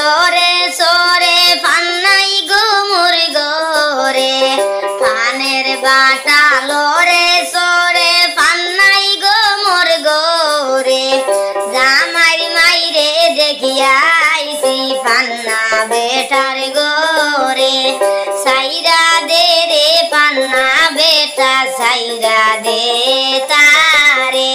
লরে সরে ফান্নাই গুমুর গোরে ফানের বাটা লরে সরে ফান্নাই গুমুর গোরে জামাই মাইরে দেখিয়াইছি ফান্না বেটার গোরে সাইরা দে রে ফান্না বেটা সাইরা দে তারে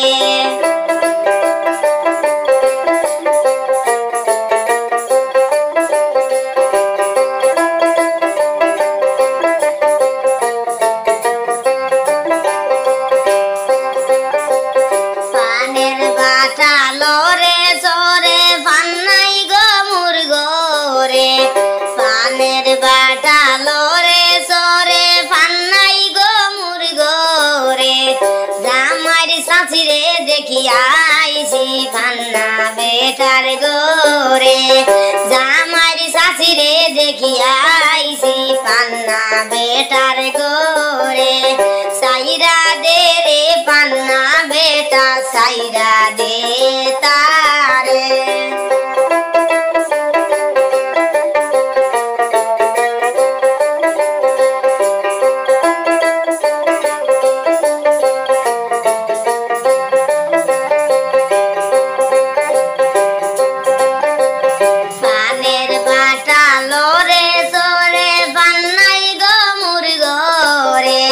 লরে সরে ফান্নাই গুমুর গোরে ফানের বাটা লরে সরে ফান্নাই গুমুর গোরে জামাই শাশুড়ে দেখিয়াইছি ফান্না বেটার গোরে জামাই শাশুড়ে দেখিয়াইছি ফান্না বেটার গোরে সাইরা দে রে ফান্না বেটা সাইরা দে তারে ফানের বাটা লরে সরে ফান্নাই গুমুর গোরে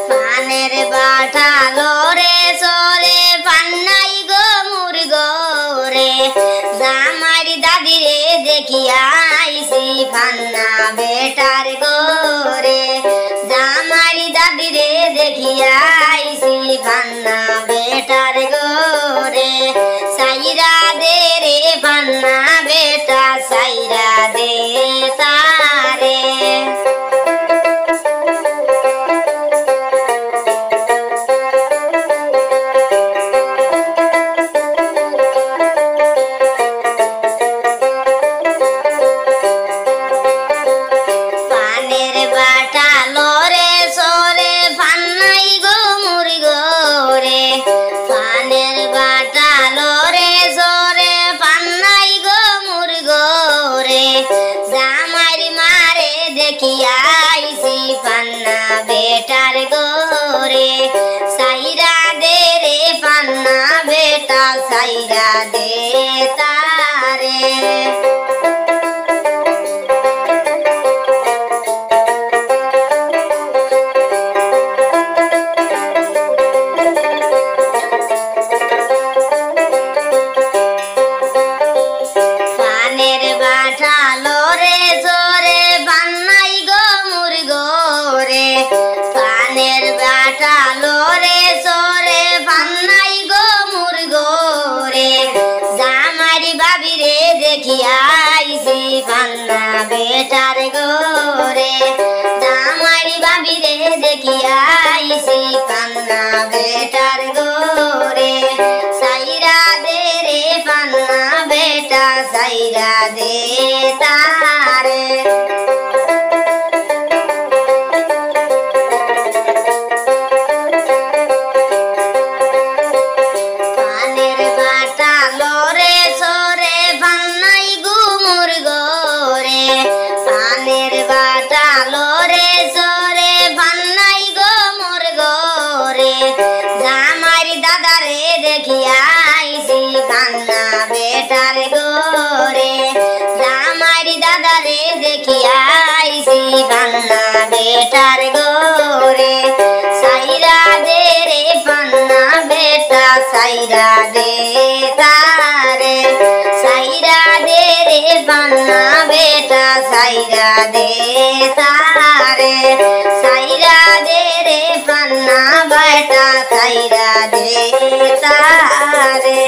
ফানের বাটা লরে সরে ফান্নাই গুমুর গোরে জামাই দাদিরে দেখিয়াইছি ফান্না বেটার গোরে জামাই দাদিরে দেখিয়াইছি ফান্না বেটার গোরে সাইরা দে রে ফান্না বেটা সাইরা দে তারে ফানের বাটা লরে সরে ফান্নাই গুমুর গোরে ফানের বাটা লরে সরে ফান্নাই গুমুর গোরে জামাই মারে দেখিয়াইছি ফান্না বেটার গোরে সাইরা দে রে ফান্না বেটা সাইরা দে তারে ফানের বাটা লরে সরে ফান্নাই গুমুর গোরে ফানের বাটা লরে সরে ফান্নাই গুমুর গোরে জামাই বাবিরে দেখিয়াইছি ফান্না বেটার গোরে জামাই বাবিরে দেখিয়াইছি ফান্না বেটার গোরে সাইরা দে রে ফান্না বেটা সাইরা দে তারে ফানের বাটা লরে সরে ফান্নাই গুমুর গোরে ফানের বাটা লরে সরে ফান্নাই গুমুর গোরে জামাই দাদারে দেখিয়াইছি ফান্না বেটার গোরে জামাই দাদারে দেখিয়াইছি ফান্না বেটার গোরে সাইরা দে রে ফান্না বেটা সাইরা দে তারে সাইরা দে রে ফান্না বেটা সাইরা দে তারে সাইরা দে রে ফান্না বেটা সাইরা দে তারে